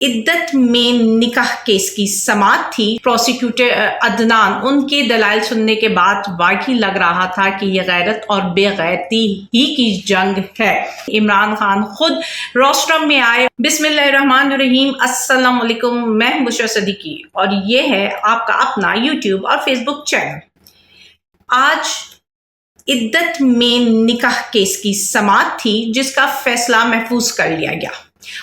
عدت میں نکاح کیس کی سماعت تھی۔ پروسیکیوٹر عدنان، ان کے دلائل سننے کے بعد واقعی لگ رہا تھا کہ یہ غیرت اور بے غیرتی ہی کی جنگ ہے۔ عمران خان خود روسٹرم میں آئے۔ بسم اللہ الرحمن الرحیم۔ السلام علیکم، میں بشرا صدیقی اور یہ ہے آپ کا اپنا یوٹیوب اور فیس بک چینل۔ آج عدت میں نکاح کیس کی سماعت تھی جس کا فیصلہ محفوظ کر لیا گیا،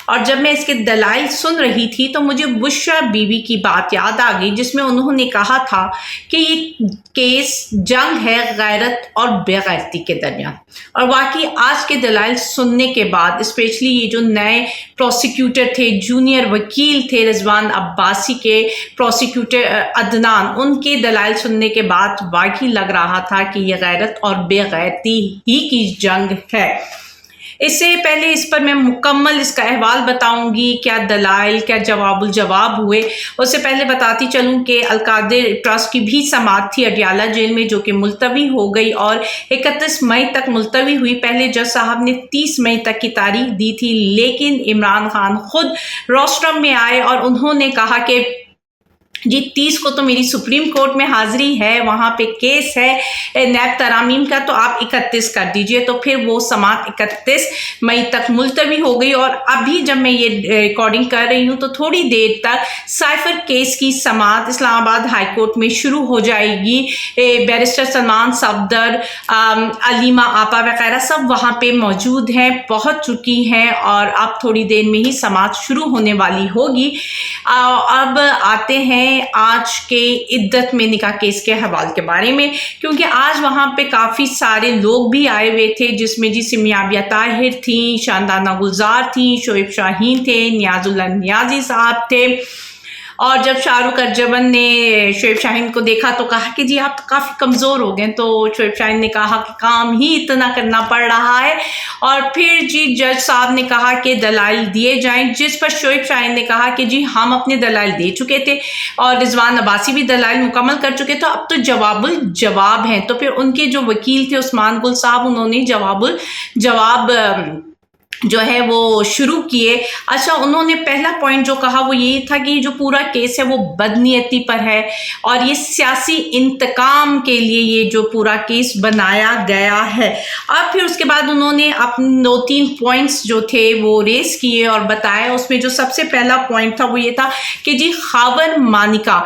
اور جب میں اس کے دلائل سن رہی تھی تو مجھے بشرا بی بی کی بات یاد آ گئی، جس میں انہوں نے کہا تھا کہ یہ کیس جنگ ہے غیرت اور بے غیرتی کے درمیان۔ اور واقعی آج کے دلائل سننے کے بعد، اسپیشلی یہ جو نئے پروسیکیوٹر تھے، جونیئر وکیل تھے رضوان عباسی کے، پروسیکیوٹر عدنان، ان کے دلائل سننے کے بعد واقعی لگ رہا تھا کہ یہ غیرت اور بے غیرتی ہی کی جنگ ہے۔ اس سے پہلے اس پر میں مکمل اس کا احوال بتاؤں گی، کیا دلائل، کیا جواب الجواب ہوئے۔ اس سے پہلے بتاتی چلوں کہ القادر ٹرسٹ کی بھی سماعت تھی اڈیالہ جیل میں، جو کہ ملتوی ہو گئی اور 31 مئی تک ملتوی ہوئی۔ پہلے جج صاحب نے 30 مئی تک کی تاریخ دی تھی، لیکن عمران خان خود روسٹرم میں آئے اور انہوں نے کہا کہ جی 30 کو تو میری سپریم کورٹ میں حاضری ہے، وہاں پہ کیس ہے نیب ترامیم کا، تو آپ 31 کر دیجئے۔ تو پھر وہ سماعت 31 مئی تک ملتوی ہو گئی، اور ابھی جب میں یہ ریکارڈنگ کر رہی ہوں تو تھوڑی دیر تک سائفر کیس کی سماعت اسلام آباد ہائی کورٹ میں شروع ہو جائے گی۔ بیرسٹر سلمان صفدر، علیمہ آپا وغیرہ سب وہاں پہ موجود ہیں، پہنچ چکی ہیں، اور اب تھوڑی دیر میں ہی سماعت شروع ہونے والی ہوگی۔ اب آتے ہیں آج کے عدت میں نکاح کیس کے حوالے کے بارے میں، کیونکہ آج وہاں پہ کافی سارے لوگ بھی آئے ہوئے تھے، جس میں سمیابیہ طاہر تھیں، شاندانہ گلزار تھیں، شعیب شاہین تھے، نیاز اللہ نیازی صاحب تھے۔ اور جب شاہ رخ ارجمن نے شعیب شاہین کو دیکھا تو کہا کہ جی آپ کافی کمزور ہو گئے، تو شعیب شاہین نے کہا کہ کام ہی اتنا کرنا پڑ رہا ہے، اور پھر جی جج صاحب نے کہا کہ دلائل دیے جائیں، جس پر شعیب شاہین نے کہا کہ جی ہم اپنے دلائل دے چکے تھے، اور رضوان عباسی بھی دلائل مکمل کر چکے، تو اب تو جواب الجواب ہیں۔ تو پھر ان کے جو وکیل تھے عثمان گل صاحب، انہوں نے جواب الجواب جو ہے وہ شروع کیے۔ اچھا، انہوں نے پہلا پوائنٹ جو کہا وہ یہی تھا کہ یہ جو پورا کیس ہے وہ بدنیتی پر ہے، اور یہ سیاسی انتقام کے لیے یہ جو پورا کیس بنایا گیا ہے۔ اب پھر اس کے بعد انہوں نے اپنے 2-3 پوائنٹس جو تھے وہ ریز کیے اور بتایا۔ اس میں جو سب سے پہلا پوائنٹ تھا وہ یہ تھا کہ جی خاوند مانیکا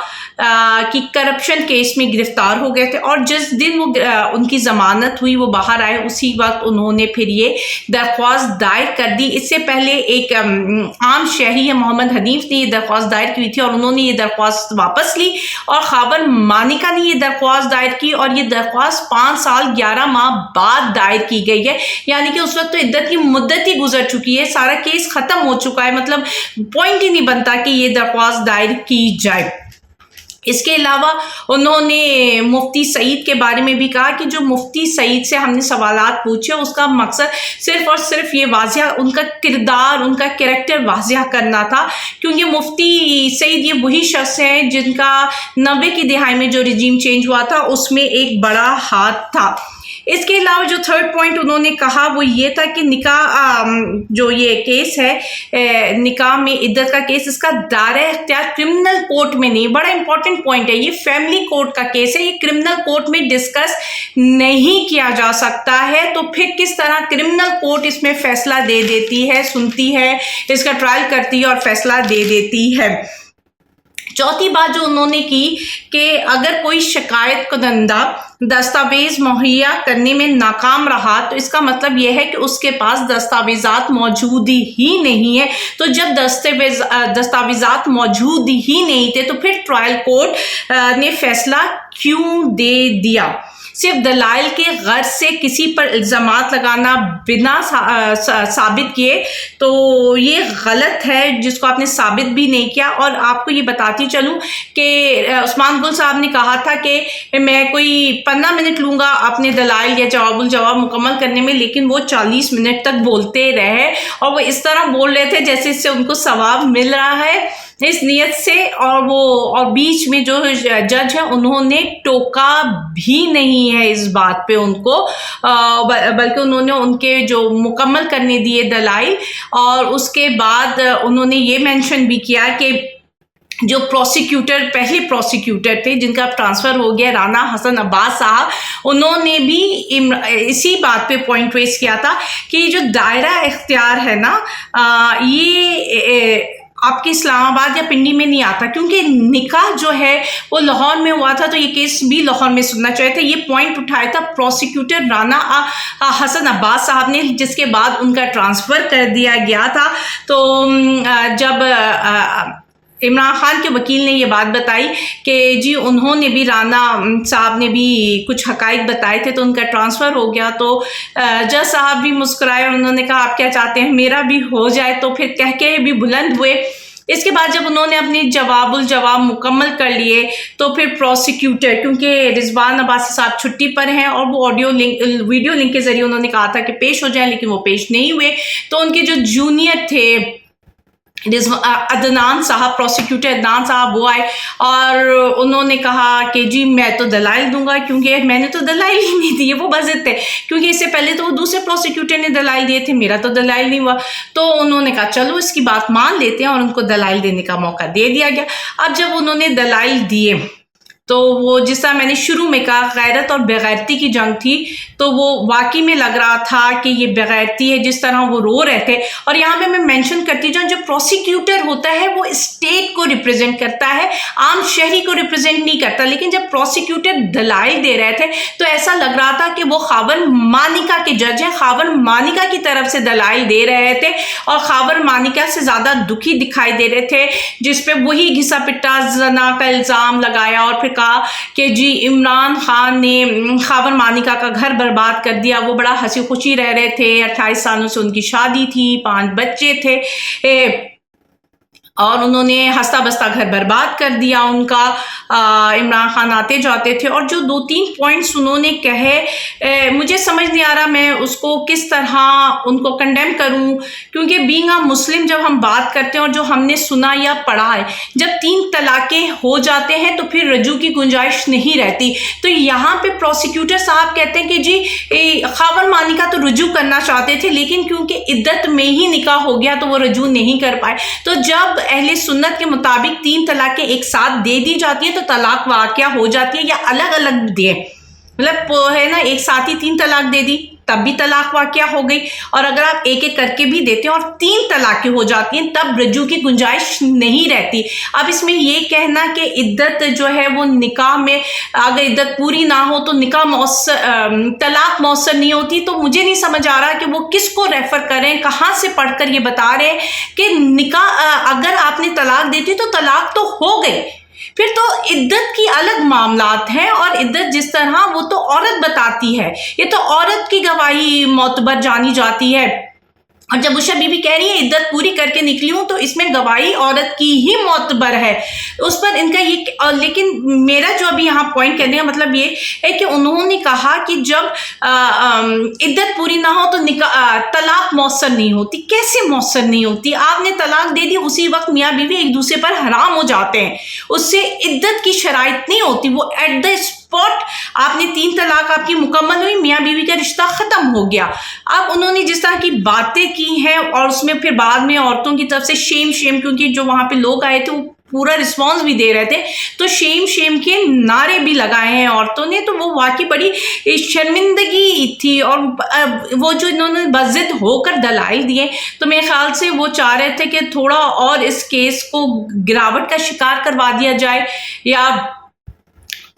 کی کرپشن کیس میں گرفتار ہو گئے تھے، اور جس دن وہ ان کی ضمانت ہوئی، وہ باہر آئے، اسی وقت انہوں نے پھر یہ درخواست دائر کر دی۔ اس سے پہلے ایک عام شہری ہے محمد حنیف نے یہ درخواست دائر کی تھی، اور انہوں نے یہ درخواست واپس لی، اور خاوند مانیکا نے یہ درخواست دائر کی، اور یہ درخواست 5 سال 11 ماہ بعد دائر کی گئی ہے، یعنی کہ اس وقت تو عدت کی مدت ہی گزر چکی ہے، سارا کیس ختم ہو چکا ہے، مطلب پوائنٹ ہی نہیں بنتا کہ یہ درخواست دائر کی جائے۔ اس کے علاوہ انہوں نے مفتی سعید کے بارے میں بھی کہا کہ جو مفتی سعید سے ہم نے سوالات پوچھے، اس کا مقصد صرف اور صرف یہ واضح، ان کا کردار، ان کا کریکٹر واضح کرنا تھا، کیونکہ مفتی سعید یہ وہی شخص ہیں جن کا 90 کی دہائی میں جو رجیم چینج ہوا تھا اس میں ایک بڑا ہاتھ تھا۔ اس کے علاوہ جو تھرڈ پوائنٹ انہوں نے کہا وہ یہ تھا کہ نکاح جو یہ کیس ہے، نکاح میں عدت کا کیس، اس کا دائرہ اختیار کرمنل کورٹ میں نہیں۔ بڑا امپورٹنٹ پوائنٹ ہے، یہ فیملی کورٹ کا کیس ہے، یہ کرمنل کورٹ میں ڈسکس نہیں کیا جا سکتا ہے، تو پھر کس طرح کرمنل کورٹ اس میں فیصلہ دے دیتی ہے، سنتی ہے، اس کا ٹرائل کرتی ہے اور فیصلہ دے دیتی ہے۔ چوتھی بات جو انہوں نے کی کہ اگر کوئی شکایت کنندہ دستاویز مہیا کرنے میں ناکام رہا تو اس کا مطلب یہ ہے کہ اس کے پاس دستاویزات موجود ہی نہیں ہے، تو جب دستاویزات موجود ہی نہیں تھے تو پھر ٹرائل کورٹ نے فیصلہ کیوں دے دیا؟ صرف دلائل کے غرض سے کسی پر الزامات لگانا بنا ثابت کیے تو یہ غلط ہے، جس کو آپ نے ثابت بھی نہیں کیا۔ اور آپ کو یہ بتاتی چلوں کہ عثمان گل صاحب نے کہا تھا کہ میں کوئی 15 منٹ لوں گا اپنے دلائل یا جواب الجواب مکمل کرنے میں، لیکن وہ 40 منٹ تک بولتے رہے، اور وہ اس طرح بول رہے تھے جیسے اس سے ان کو ثواب مل رہا ہے۔ इस नियत से, और बीच में जो जज है उन्होंने टोका भी नहीं है इस बात पे उनको, बल्कि उन्होंने उनके जो मुकम्मल करने दिए दलाइल, और उसके बाद उन्होंने ये मेंशन भी किया कि जो पहले प्रोसिक्यूटर थे जिनका ट्रांसफ़र हो गया, राना हसन अब्बास साहब, उन्होंने भी इसी बात पे पॉइंट रेस किया था कि जो दायरा इख्तियार है ना, ये आपके इस्लामाबाद या पिंडी में नहीं आता, क्योंकि निकाह जो है वो लाहौर में हुआ था, तो ये केस भी लाहौर में सुनना चाहिए था। ये पॉइंट उठाया था प्रोसिक्यूटर राना हसन अब्बास साहब ने, जिसके बाद उनका ट्रांसफ़र कर दिया गया था। तो जब इमरान खान के वकील ने ये बात बताई कि जी उन्होंने भी, राना साहब ने भी कुछ हकाइक बताए थे, तो उनका ट्रांसफ़र हो गया, तो जज साहब भी मुस्कुराए और उन्होंने कहा आप क्या चाहते हैं मेरा भी हो जाए, तो फिर कह के भी बुलंद हुए। इसके बाद जब उन्होंने अपनी जवाब मुकम्मल कर लिए, तो फिर प्रोसिक्यूटर, क्योंकि रिजवान अब्बासी साहब छुट्टी पर हैं और वो वीडियो लिंक के ज़रिए उन्होंने कहा था कि पेश हो जाए, लेकिन वो पेश नहीं हुए, तो उनके जो जूनियर थे अदनान साहब, प्रोसिक्यूटर अदनान साहब, वो आए और उन्होंने कहा कि जी मैं तो दलाइल दूंगा, क्योंकि मैंने तो दलाइल ही नहीं दिए। वो बज़िद थे, क्योंकि इससे पहले तो वो दूसरे प्रोसिक्यूटर ने दलाइल दिए थे, मेरा तो दलाइल नहीं हुआ। तो उन्होंने कहा चलो इसकी बात मान लेते हैं, और उनको दलाइल देने का मौका दे दिया गया। अब जब उन्होंने दलाइल दिए, तो वो जिस तरह मैंने शुरू में कहा गैरत और बेगैरती की जंग थी, तो वो वाकई में लग रहा था कि ये बेगैरती है, जिस तरह वो रो रहे थे। और यहाँ पे मैं मेंशन करती हूँ, जो प्रोसिक्यूटर होता है वो स्टेट को रिप्रेजेंट करता है, आम शहरी को रिप्रेजेंट नहीं करता। लेकिन जब प्रोसिक्यूटर दलाइल दे रहे थे तो ऐसा लग रहा था कि वो खावर मानिका के जज हैं, खावर मानिका की तरफ से दलाइल दे रहे थे, और खावर मानिका से ज़्यादा दुखी दिखाई दे रहे थे, जिसपे वही घिसा पिटा जना का इल्ज़ाम लगाया और फिर कहा कि जी इमरान खान ने खावर मानिका का घर बर्बाद कर दिया, वो बड़ा हंसी खुशी रह रहे थे, 28 सालों से उनकी शादी थी, 5 बच्चे थे, और उन्होंने हंसता बसता घर बर्बाद कर दिया उनका। इमरान खान आते जाते थे, और जो 2-3 पॉइंट्स उन्होंने कहे, मुझे समझ नहीं आ रहा मैं उसको किस तरह उनको कंडेम करूं, क्योंकि बीइंग अ मुस्लिम जब हम बात करते हैं और जो हमने सुना या पढ़ा है, जब 3 तलाक़ें हो जाते हैं तो फिर रजू की गुंजाइश नहीं रहती। तो यहाँ पे प्रोसिक्यूटर साहब कहते हैं कि जी खावर मानिका तो रजू करना चाहते थे, लेकिन क्योंकि इद्दत में ही निकाह हो गया तो वो रजू नहीं कर पाए। तो जब अहले सुन्नत के मुताबिक 3 तलाक़ें एक साथ दे दी जाती है तो तलाक वाक़या हो जाती है, या अलग अलग दिए, मतलब है ना, एक साथ ही 3 तलाक दे दी तब भी तलाक वाक़या हो गई, और अगर आप एक एक करके भी देते हैं और 3 तलाक़ें हो जाती हैं तब रजू की गुंजाइश नहीं रहती। अब इसमें ये कहना कि इद्दत जो है वो निकाह में, अगर इद्दत पूरी ना हो तो निकाह तलाक मौसर नहीं होती, तो मुझे नहीं समझ आ रहा कि वो किसको रेफ़र करें, कहाँ से पढ़कर ये बता रहे हैं कि निकाह अगर आपने तलाक दी थी तो तलाक तो हो गई, फिर तो इद्दत की अलग मामलात हैं, और इद्दत जिस तरह वो तो औरत बताती है, ये तो औरत की गवाही मोतबर जानी जाती है। और जब उषा बीबी कह रही है इद्दत पूरी करके निकली हूँ, तो इसमें गवाही औरत की ही मोतबर है, उस पर इनका ये। लेकिन मेरा जो अभी यहाँ पॉइंट करने का मतलब ये है कि उन्होंने कहा कि जब इद्दत पूरी ना हो तो तलाक मौसर नहीं होती। कैसे मौसर नहीं होती? आपने तलाक दे दी, उसी वक्त मियाँ बीवी एक दूसरे पर हराम हो जाते हैं, उससे इद्दत की शराइत नहीं होती, वो एट द स्पॉट आपने 3 तलाक आपकी मुकम्मल हुई, मियाँ बीवी का रिश्ता ख़त्म हो गया। अब उन्होंने जिस तरह की बातें की हैं, और उसमें फिर बाद में औरतों की तरफ से शेम, क्योंकि जो वहाँ पे लोग आए थे वो पूरा रिस्पॉन्स भी दे रहे थे, तो शेम के नारे भी लगाए हैं औरतों ने, तो वो वाकई बड़ी शर्मिंदगी थी। और वो जो इन्होंने बज़िद होकर दलाइल दिए, तो मेरे ख्याल से वो चाह रहे थे कि थोड़ा और इस केस को गिरावट का शिकार करवा दिया जाए, या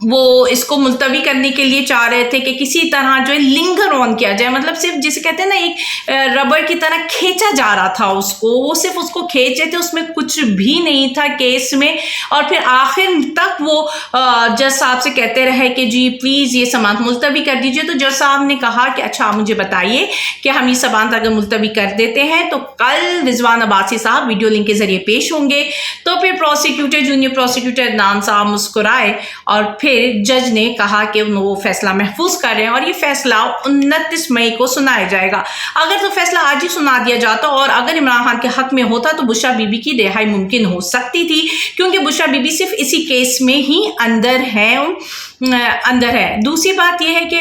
वो इसको मुलतवी करने के लिए चाह रहे थे कि किसी तरह जो है लिंगर ऑन किया जाए, मतलब सिर्फ जिसे कहते हैं ना, एक रबर की तरह खींचा जा रहा था उसको, वो सिर्फ उसको खींचे थे, उसमें कुछ भी नहीं था केस में। और फिर आखिर तक वो जज साहब से कहते रहे कि जी प्लीज़ ये समाअत मुलतवी कर दीजिए। तो जज साहब ने कहा कि अच्छा मुझे बताइए कि हम ये समाअत अगर मुलतवी कर देते हैं तो कल रिजवान अब्बासी साहब वीडियो लिंक के ज़रिए पेश होंगे। तो फिर जूनियर प्रोसिक्यूटर अदनान साहब मुस्कुराए और फिर फिर जज ने कहा कि वो फैसला महफूज कर रहे हैं और ये फैसला 29 मई को सुनाया जाएगा। अगर तो फैसला आज ही सुना दिया जाता और अगर इमरान खान के हक में होता तो बुशरा बीबी की रिहाई मुमकिन हो सकती थी, क्योंकि बुशरा बीबी सिर्फ इसी केस में ही अंदर है। दूसरी बात यह है कि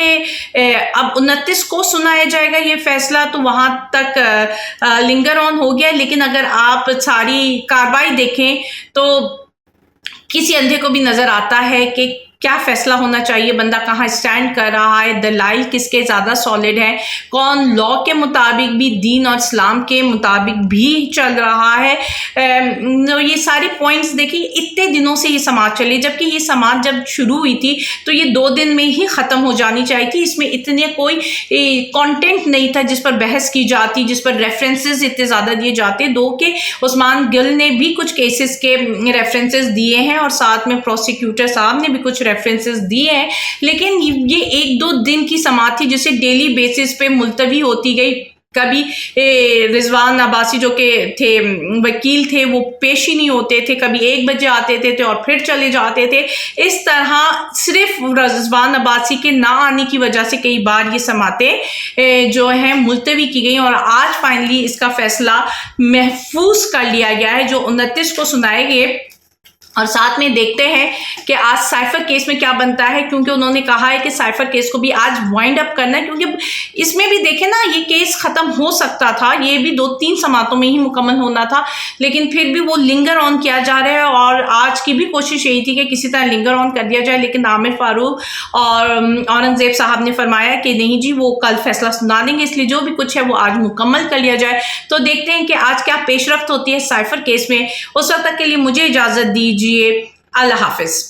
अब 29 को सुनाया जाएगा ये फैसला, तो वहां तक लिंगर ऑन हो गया। लेकिन अगर आप सारी कार्रवाई देखें तो किसी अंधे को भी नजर आता है कि क्या फैसला होना चाहिए, बंदा कहाँ स्टैंड कर रहा है, दलाइल किसके ज़्यादा सॉलिड है, कौन लॉ के मुताबिक भी, दीन और इस्लाम के मुताबिक भी चल रहा है। तो ये सारे पॉइंट्स देखिए, इतने दिनों से ये समाज चली, जबकि ये समाज जब शुरू हुई थी तो ये 2 दिन में ही ख़त्म हो जानी चाहिए थी। इसमें इतने कोई कंटेंट नहीं था जिस पर बहस की जाती, जिस पर रेफरेंसेस इतने ज़्यादा दिए जाते। दो के उस्मान गिल ने भी कुछ केसेस के रेफरेंसेस दिए हैं और साथ में प्रोसिक्यूटर साहब ने भी कुछ रेफरेंसेस दिए हैं, लेकिन ये 1-2 दिन की समाअत थी जिसे डेली बेसिस पे मुलतवी होती गई। कभी रिजवान अब्बासी जो के थे वकील थे वो पेश ही नहीं होते थे, कभी 1 बजे आते थे और फिर चले जाते थे। इस तरह सिर्फ रिजवान अब्बासी के ना आने की वजह से कई बार ये समातें जो हैं मुलतवी की गई और आज फाइनली इसका फैसला महफूज कर लिया गया है जो 29 को सुनाएंगे। और साथ में देखते हैं कि आज साइफर केस में क्या बनता है, क्योंकि उन्होंने कहा है कि साइफर केस को भी आज वाइंड अप करना है, क्योंकि इसमें भी देखें ना ये केस ख़त्म हो सकता था, ये भी 2-3 समातों में ही मुकम्मल होना था, लेकिन फिर भी वो लिंगर ऑन किया जा रहा है। और आज की भी कोशिश यही थी कि किसी तरह लिंगर ऑन कर दिया जाए, लेकिन आमिर फारूक और औरंगजेब साहब ने फरमाया कि नहीं जी, वो कल फैसला सुना देंगे, इसलिए जो भी कुछ है वो आज मुकम्मल कर लिया जाए। तो देखते हैं कि आज क्या पेशरफ्त होती है साइफर केस में। उस वक्त तक के लिए मुझे इजाज़त दीजिए। अल्लाह हाफिज़।